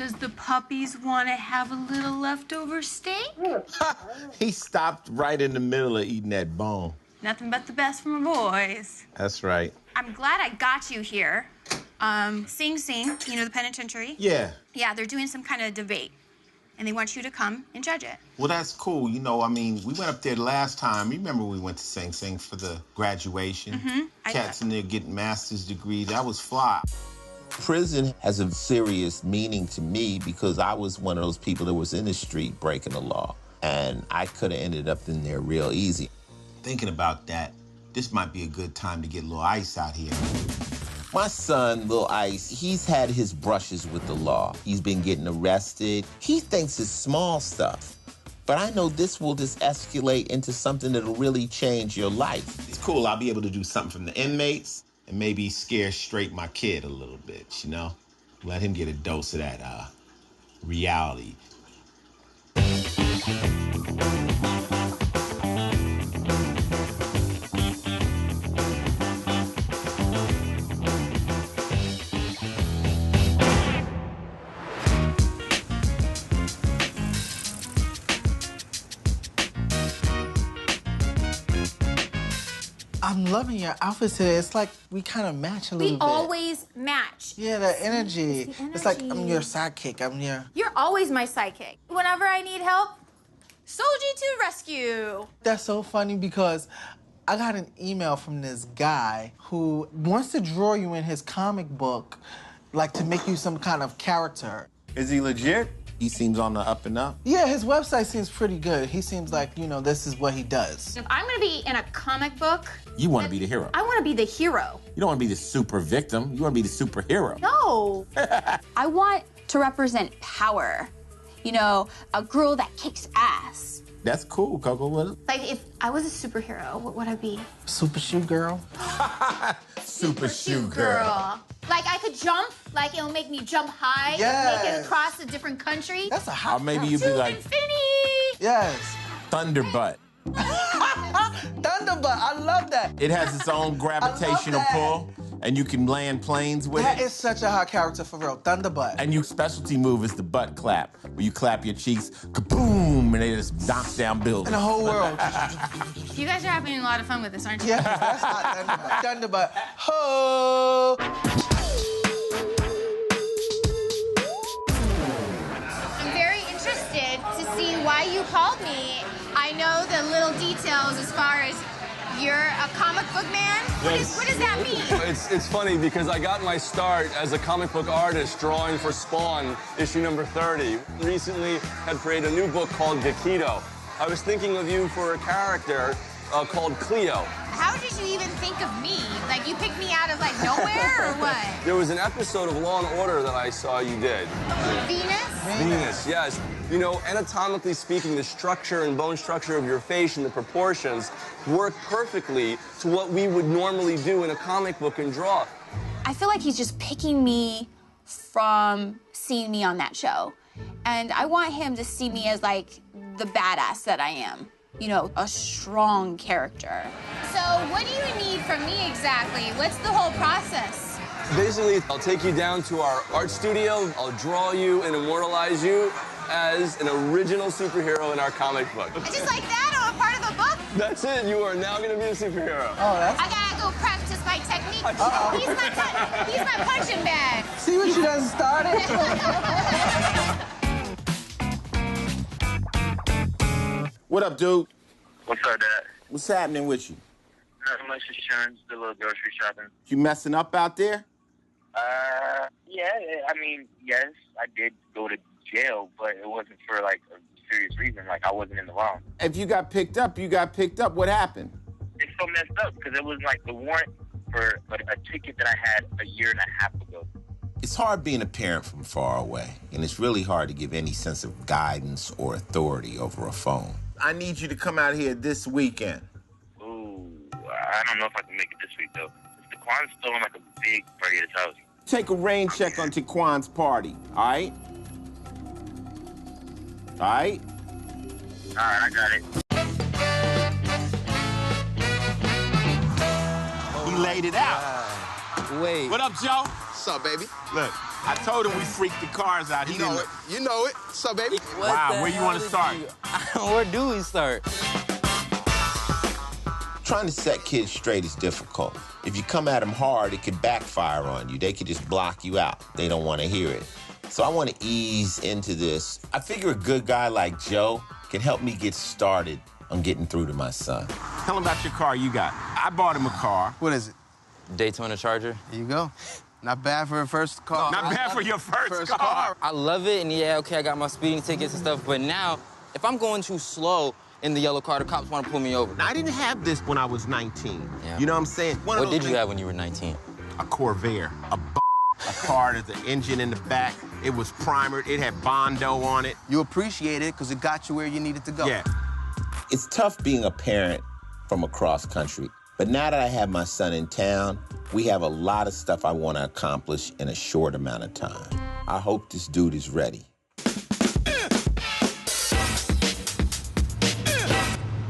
Does the puppies want to have a little leftover steak? He stopped right in the middle of eating that bone. Nothing but the best from my boys. That's right. I'm glad I got you here. Sing Sing, you know, the penitentiary? Yeah. Yeah, they're doing some kind of debate, and they want you to come and judge it. Well, that's cool. You know, I mean, we went up there last time. Remember we went to Sing Sing for the graduation? Mm-hmm. Cats in there getting master's degrees. That was fly. Prison has a serious meaning to me because I was one of those people that was in the street breaking the law, and I could have ended up in there real easy. Thinking about that, this might be a good time to get Lil Ice out here. My son, Lil Ice, he's had his brushes with the law. He's been getting arrested. He thinks it's small stuff. But I know this will just escalate into something that'll really change your life. It's cool, I'll be able to do something from the inmates and maybe scare straight my kid a little bit, you know? Let him get a dose of that reality. I'm loving your outfits today. It's like we kind of match a little bit. We always match. Yeah, the energy. It's the energy. It's like I'm your sidekick. I'm your... You're always my sidekick. Whenever I need help, Soji to rescue. That's so funny because I got an email from this guy who wants to draw you in his comic book, like to make you some kind of character. Is he legit? He seems on the up and up. Yeah, his website seems pretty good. He seems like, you know, this is what he does. If I'm gonna be in a comic book, You want to be the hero. I want to be the hero. You don't want to be the super victim. You want to be the superhero. No. I want to represent power. You know, a girl that kicks ass. That's cool, CoCo. What? Like, if I was a superhero, what would I be? Super shoe girl. Super shoe girl. Like, I could jump. Like, it'll make me jump high. Make Yes. it across a different country. That's a hot Or maybe girl. you'd be To like infinity. Yes. Thunderbutt. Thunderbutt, I love that. It has its own gravitational that. pull, and you can land planes with That it. is such a hot character for real. Thunderbutt. And your specialty move is the butt clap, where you clap your cheeks, kaboom, and they just knock down buildings. In the whole world. You guys are having a lot of fun with this, aren't you? Yeah, that's hot Thunderbutt. Thunderbutt. Ho! I'm very interested to see why you called me. I know the little details as far as you're a comic book man. What does that mean? It's funny because I got my start as a comic book artist drawing for Spawn, issue number 30. Recently had created a new book called Gakito. I was thinking of you for a character called Cleo. How did you even think of me? Like, you picked me out of, like, nowhere, or what? There was an episode of Law & Order that I saw you did. Venus? Venus, yes. You know, anatomically speaking, the structure and bone structure of your face and the proportions work perfectly to what we would normally do in a comic book and draw. I feel like he's just picking me from seeing me on that show. And I want him to see me as, like, the badass that I am. You know, a strong character. So what do you need from me exactly? What's the whole process? Basically, I'll take you down to our art studio. I'll draw you and immortalize you as an original superhero in our comic book. Just like that, I'm a part of a book? That's it. You are now going to be a superhero. Oh, that's... I gotta go practice my technique. He's my punching bag. See what you done started? What up, dude? What's up, Dad? What's happening with you? Not much, just chilling, just a little grocery shopping. You messing up out there? Yeah, I mean, yes, I did go to jail, but it wasn't for, like, a serious reason. Like, I wasn't in the wrong. If you got picked up, you got picked up. What happened? It's so messed up, because it was, like, the warrant for a ticket that I had a year and a half ago. It's hard being a parent from far away, and it's really hard to give any sense of guidance or authority over a phone. I need you to come out here this weekend. Ooh, I don't know if I can make it this week, though. Daquan's throwing, like, a big party at his house. Take a rain check on Taquan's party, all right? All right? All right, I got it. He laid it out. wait. What up, Joe? What's up, baby? Look, I told him we freaked the cars out. You know it. You know it. What's up, baby? Wow, where you want to start? Where do we start? Trying to set kids straight is difficult. If you come at them hard, it could backfire on you. They could just block you out. They don't want to hear it. So I want to ease into this. I figure a good guy like Joe can help me get started on getting through to my son. Tell him about your car you got. I bought him a car. What is it? Daytona Charger. Here you go. Not bad for a first car. Not bad for your first car. I love it, and yeah, okay, I got my speeding tickets and stuff, but now, if I'm going too slow in the yellow car, the cops want to pull me over. Now, I didn't have this when I was 19. Yeah. You know what I'm saying? What did you have when you were 19? A Corvair, a car with an engine in the back. It was primered. It had Bondo on it. You appreciate it because it got you where you needed to go. Yeah. It's tough being a parent from across country. But now that I have my son in town, we have a lot of stuff I want to accomplish in a short amount of time. I hope this dude is ready.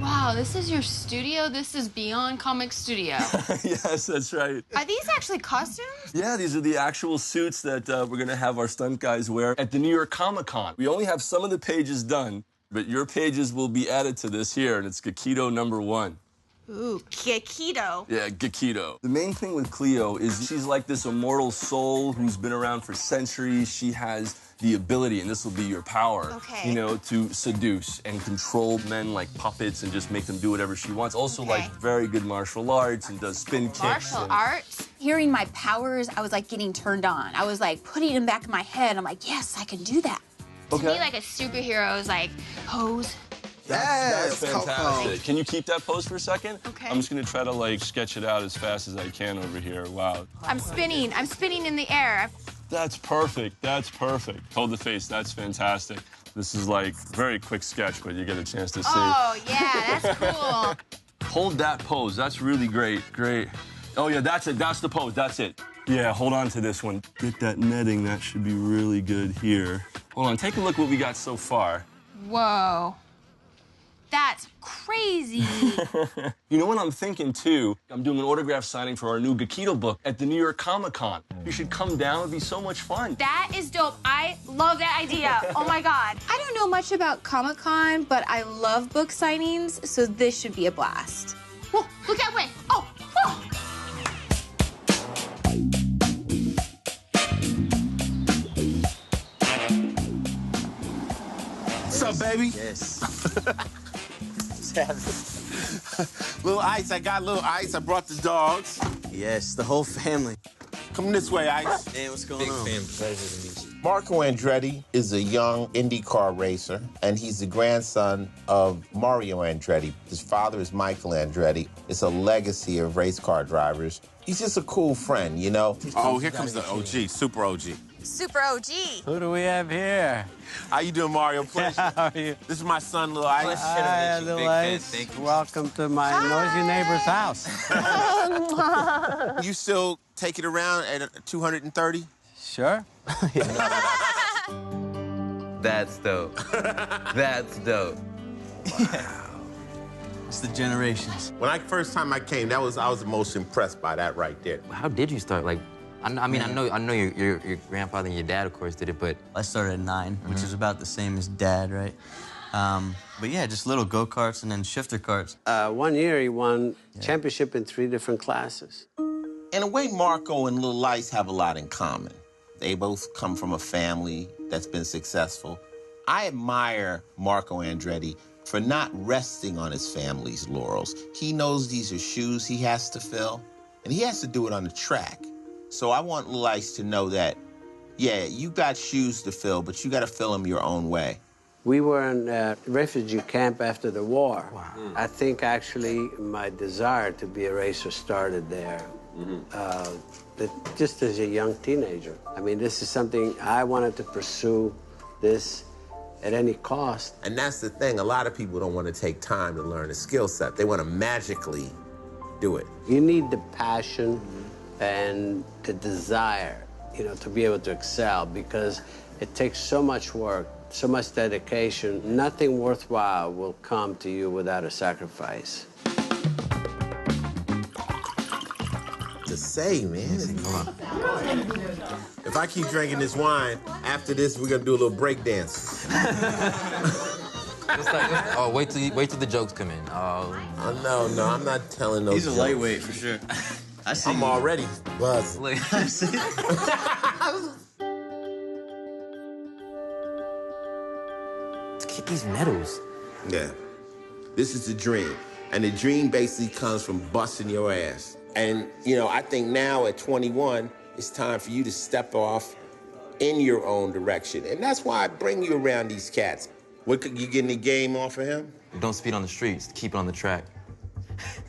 Wow, this is your studio? This is Beyond Comic Studio. Yes, that's right. Are these actually costumes? Yeah, these are the actual suits that we're going to have our stunt guys wear at the New York ComicCon. We only have some of the pages done, but your pages will be added to this here, and it's Gekido #1. Ooh, Gekido. Yeah, Gekido. The main thing with Cleo is she's like this immortal soul who's been around for centuries. She has the ability, and this will be your power, okay, you know, to seduce and control men like puppets and just make them do whatever she wants. Also, okay, like very good martial arts and does spin kicks. Martial arts? Hearing my powers, I was like getting turned on. I was like putting them back in my head. I'm like, yes, I can do that. To me, like a superhero is like pose. That's fantastic. Can you keep that pose for a second? Okay. I'm just gonna try to like sketch it out as fast as I can over here. Wow. I'm spinning in the air. That's perfect. That's perfect. Hold the face. That's fantastic. This is like very quick sketch, but you get a chance to see. Oh, yeah, that's cool. Hold that pose. That's really great. Great. Oh, yeah, that's it. That's the pose. That's it. Yeah, hold on to this one. Get that netting. That should be really good here. Hold on. Take a look what we got so far. Whoa. That's crazy. You know what I'm thinking, too? I'm doing an autograph signing for our new Gekido book at the New York Comic-Con. You should come down. It'd be so much fun. That is dope. I love that idea. Oh, my God. I don't know much about Comic-Con, but I love book signings, so this should be a blast. Whoa, look that way. Oh, whoa. What's up, baby? Yes. Little Ice, I got little Ice. I brought the dogs. Yes, the whole family. Come this way, Ice. Hey, what's going on? Big fan. Pleasure to meet you. Marco Andretti is a young IndyCar racer, and he's the grandson of Mario Andretti. His father is Michael Andretti. It's a legacy of race car drivers. He's just a cool friend, you know? Oh, here comes the OG, super OG. Super OG. Who do we have here? How you doing, Mario? Pleasure. How are you? This is my son, Lil Ice. Hi, Lil Ice. Welcome to my noisy neighbor's house. You still take it around at 230? Sure. That's dope. That's dope. Wow. It's the generations. When first time I came, I was the most impressed by that right there. How did you start? Like, I know your grandfather and your dad, of course, did it, but I started at 9, which is about the same as Dad, right? But yeah, just little go-karts and then shifter carts. 1 year he won championship in 3 different classes. In a way, Marco and Lil Ice have a lot in common. They both come from a family that's been successful. I admire Marco Andretti for not resting on his family's laurels. He knows these are shoes he has to fill, and he has to do it on the track. So I want Lil Ice to know that, yeah, you got shoes to fill, but you got to fill them your own way. We were in a refugee camp after the war. Wow. I think actually my desire to be a racer started there. Just as a young teenager. I mean, this is something I wanted to pursue this at any cost. And that's the thing, a lot of people don't want to take time to learn a skill set. They want to magically do it. You need the passion and the desire, you know, to be able to excel, because it takes so much work, so much dedication. Nothing worthwhile will come to you without a sacrifice. The say, man. If I keep drinking this wine, after this, we're gonna do a little break dance. Oh, wait till the jokes come in. No, I'm not telling those He's a jokes. lightweight for sure. I'm already buzzed. I see. Get these medals. Yeah. This is the dream. And the dream basically comes from busting your ass. And, you know, I think now at 21, it's time for you to step off in your own direction. And that's why I bring you around these cats. What, you getting the game off of him? Don't speed on the streets. Keep it on the track.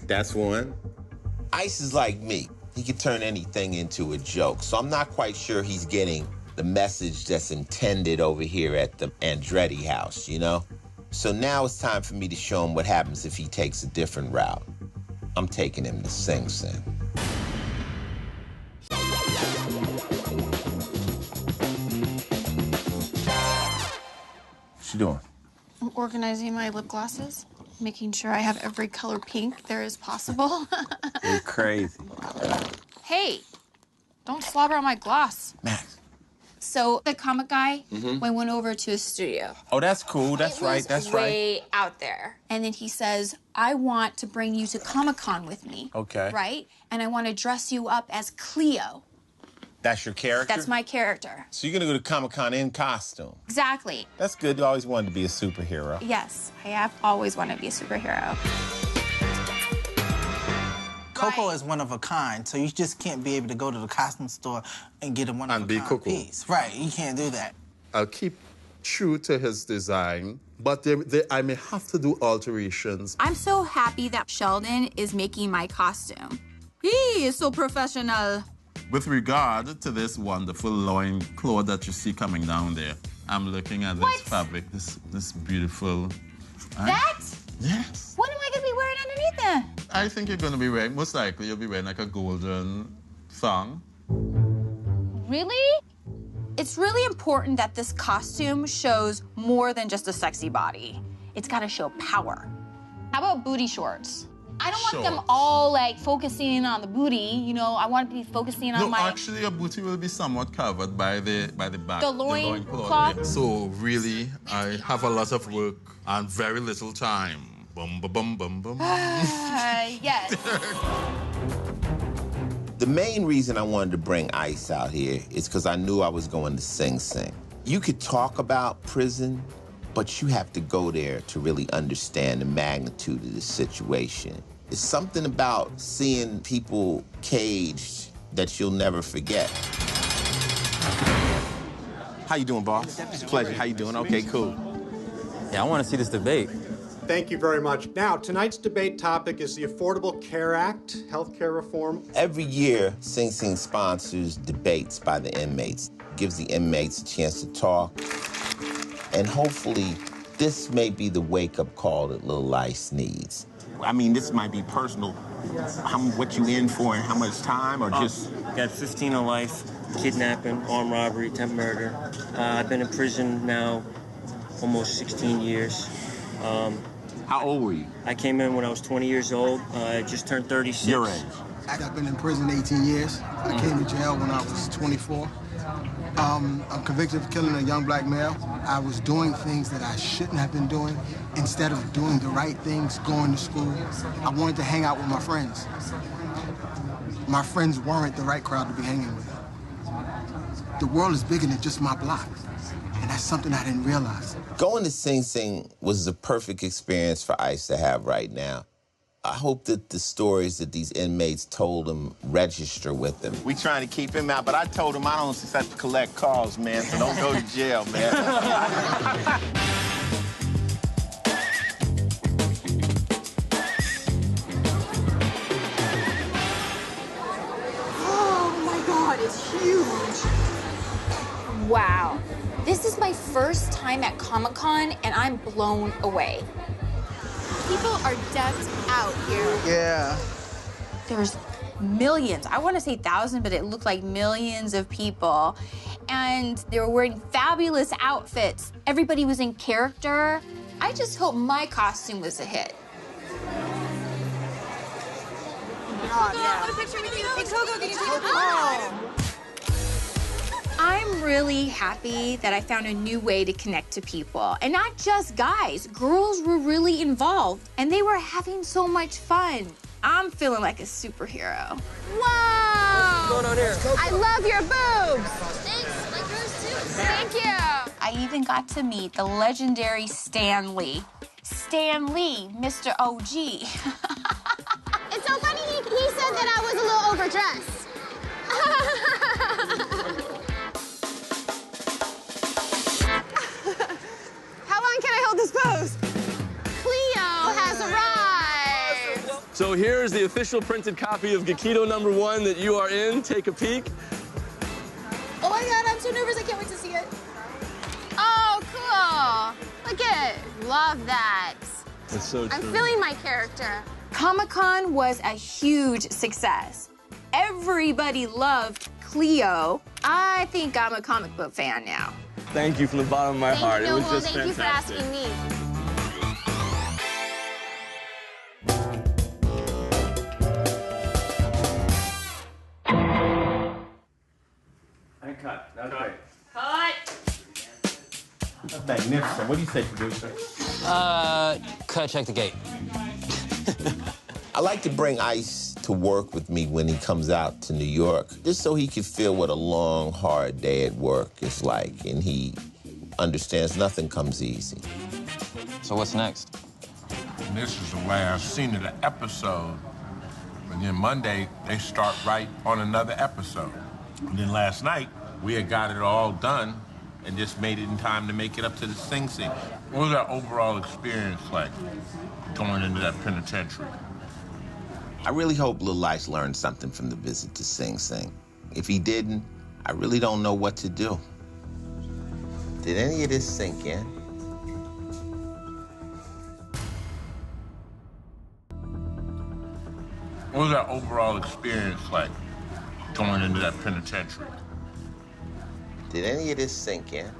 That's one. Ice is like me. He can turn anything into a joke. So I'm not quite sure he's getting the message that's intended over here at the Andretti house, you know? So now it's time for me to show him what happens if he takes a different route. I'm taking him to Sing Sing. What you doing? I'm organizing my lip glosses, making sure I have every color pink there is possible. You're crazy. Hey, don't slobber on my gloss. Max. So the comic guy went over to his studio. Oh, that's cool. That's right. That's right. Way out there. And then he says, I want to bring you to ComicCon with me. Okay. Right? And I want to dress you up as Cleo. That's your character? That's my character. So you're gonna go to Comic-Con in costume. Exactly. That's good. You always wanted to be a superhero. Yes, I have always wanted to be a superhero. CoCo is one of a kind, so you just can't be able to go to the costume store and get a one-of-a-kind piece. Right, you can't do that. I'll keep true to his design, but I may have to do alterations. I'm so happy that Sheldon is making my costume. He is so professional. With regard to this wonderful loin cloth that you see coming down there, I'm looking at this fabric, this beautiful... That? Yes. What am I going to be wearing underneath that? I think you're going to be wearing, most likely you'll be wearing like a golden thong. Really? It's really important that this costume shows more than just a sexy body. It's got to show power. How about booty shorts? I don't want them all like focusing on the booty, you know. I want to be focusing on No, actually your booty will be somewhat covered by the back. The loin cloth. cloth? So really, I have a lot of work and very little time. Bum, bum, bum, bum, bum. Yes. The main reason I wanted to bring Ice out here is because I knew I was going to Sing Sing. You could talk about prison, but you have to go there to really understand the magnitude of the situation. It's something about seeing people caged that you'll never forget. How you doing, boss? It's a pleasure. How you doing? Okay, cool. Yeah, I want to see this debate. Thank you very much. Now, tonight's debate topic is the Affordable Care Act, healthcare reform. Every year, Sing Sing sponsors debates by the inmates. Gives the inmates a chance to talk. And hopefully, this may be the wake-up call that Little Ice needs. I mean, this might be personal. What you in for and how much time, or just... Got 15 to life, kidnapping, armed robbery, attempt murder. I've been in prison now almost 16 years. How old were you? I came in when I was 20 years old. I just turned 36. Your age? I've been in prison 18 years. I came to jail when I was 24. I'm convicted of killing a young black male. I was doing things that I shouldn't have been doing. Instead of doing the right things, going to school, I wanted to hang out with my friends. My friends weren't the right crowd to be hanging with. The world is bigger than just my block, and that's something I didn't realize. Going to Sing Sing was the perfect experience for Ice to have right now. I hope that the stories that these inmates told him register with him. We trying to keep him out, but I told him I don't have to collect calls, man, so don't go to jail, man. Oh my God, it's huge. Wow. This is my first time at Comic-Con, and I'm blown away. People are decked out here. Yeah. There's millions. I want to say thousands, but it looked like millions of people. And they were wearing fabulous outfits. Everybody was in character. I just hope my costume was a hit. God, yeah. I want a picture with you. Hey, CoCo, can you take a picture? I'm really happy that I found a new way to connect to people. And not just guys. Girls were really involved, and they were having so much fun. I'm feeling like a superhero. Wow! What's going on here? I love your boobs. Thanks, like yours too. Thank you. I even got to meet the legendary Stan Lee. Stan Lee, Mr. OG. It's so funny he said that I was a little overdressed. How long can I hold this pose? Cleo has arrived. So here's the official printed copy of Gekido #1 that you are in. Take a peek. Oh my God, I'm so nervous. I can't wait to see it. Oh, cool. Look at it. Love that. That's so true. I'm feeling my character. ComicCon was a huge success. Everybody loved Cleo. I think I'm a comic book fan now. Thank you from the bottom of my heart. It was just Thank you for fantastic. asking me. And cut. That was great. Cut. That's magnificent. What do you say, producer? Cut, check the gate. I like to bring Ice to work with me when he comes out to New York, just so he can feel what a long, hard day at work is like, and he understands nothing comes easy. So what's next? And this is the last scene of the episode. And then Monday, they start right on another episode. And then last night, we had got it all done and just made it in time to make it up to the Sing Sing. What was that overall experience like going into that penitentiary? I really hope Lil Ice learned something from the visit to Sing Sing. If he didn't, I really don't know what to do. Did any of this sink in? What was that overall experience like going into that penitentiary? Did any of this sink in?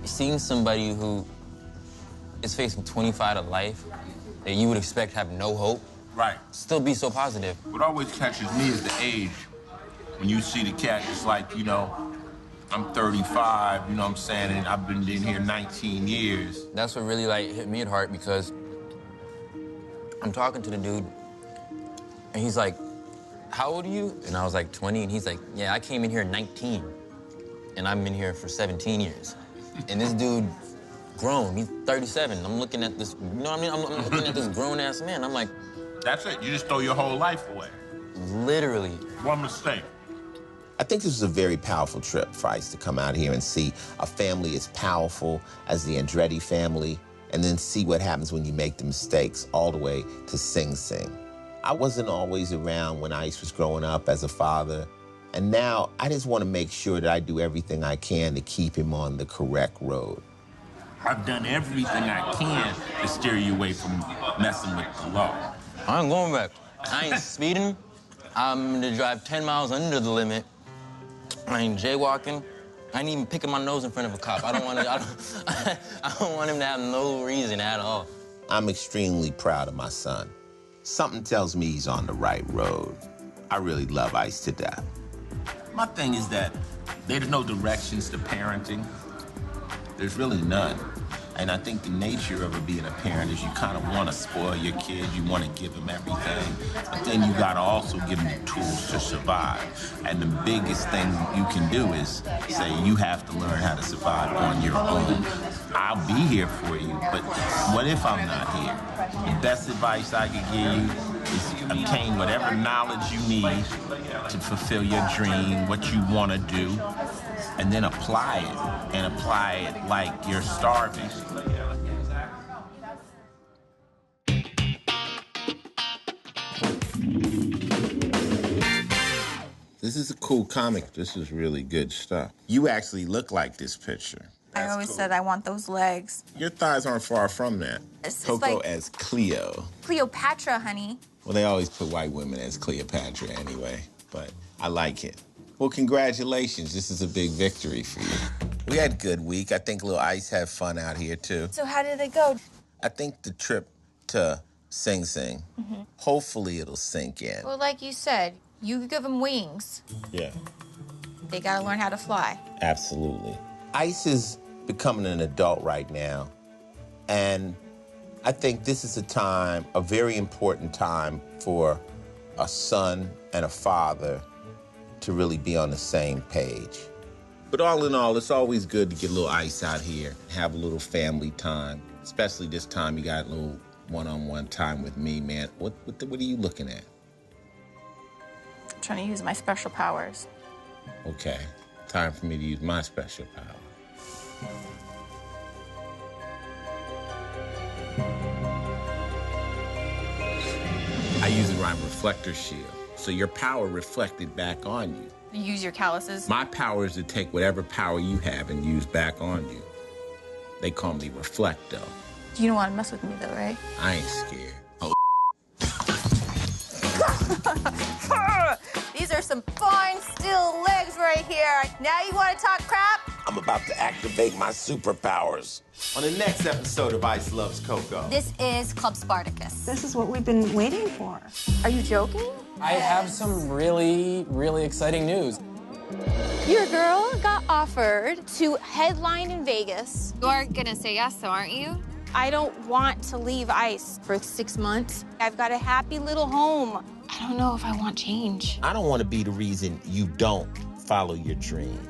Seeing somebody who is facing 25 to life that you would expect to have no hope, right, still be so positive. What always catches me is the age. When you see the cat, it's like, you know, I'm 35, you know what I'm saying, and I've been in here 19 years. That's what really, like, hit me at heart, because I'm talking to the dude, and he's like, how old are you? And I was like, 20, and he's like, yeah, I came in here 19, and I've been here for 17 years. And this dude, grown, he's 37. I'm looking at this, you know what I mean? I'm looking at this grown-ass man. I'm like... That's it. You just throw your whole life away. Literally. One mistake. I think this was a very powerful trip for Ice to come out here and see a family as powerful as the Andretti family, and then see what happens when you make the mistakes all the way to Sing Sing. I wasn't always around when Ice was growing up as a father, and now I just want to make sure that I do everything I can to keep him on the correct road. I've done everything I can to steer you away from messing with the law. I ain't going back. I ain't speeding. I'm gonna drive 10 miles under the limit. I ain't jaywalking. I ain't even picking my nose in front of a cop. I don't want him to have no reason at all. I'm extremely proud of my son. Something tells me he's on the right road. I really love Ice to death. My thing is that there's no directions to parenting. There's really none. And I think the nature of it being a parent is you kind of want to spoil your kids, you want to give them everything, but then you got to also give them the tools to survive. And the biggest thing you can do is say you have to learn how to survive on your own. I'll be here for you, but what if I'm not here? The best advice I could give you is obtain whatever knowledge you need to fulfill your dream, what you want to do, and then apply it, and apply it like you're starving. This is a cool comic. This is really good stuff. You actually look like this picture. I always said I want those legs. Your thighs aren't far from that. It's CoCo like as Cleo. Cleopatra, honey. Well, they always put white women as Cleopatra anyway, but I like it. Well, congratulations. This is a big victory for you. We had a good week. I think Lil Ice had fun out here, too. So how did it go? I think the trip to Sing Sing. Hopefully it'll sink in. Well, like you said, you give them wings. Yeah. They gotta learn how to fly. Absolutely. Ice is becoming an adult right now, and I think this is a very important time for a son and a father to really be on the same page. But all in all, it's always good to get a little Ice out here, have a little family time, especially this time you got a little one-on-one time with me, man. What are you looking at? I'm trying to use my special powers. Okay, time for me to use my special power. I use it around reflector shield, so your power reflected back on you. Use your calluses. My power is to take whatever power you have and use back on you. They call me Reflecto. You don't want to mess with me, though, right? I ain't scared. Oh. These are some fine steel legs right here. Now you want to talk crap? I'm about to activate my superpowers. On the next episode of Ice Loves CoCo. This is Club Spartacus. This is what we've been waiting for. Are you joking? I have some really, really exciting news. Your girl got offered to headline in Vegas. You're gonna say yes, though, aren't you? I don't want to leave Ice for 6 months. I've got a happy little home. I don't know if I want change. I don't want to be the reason you don't follow your dream.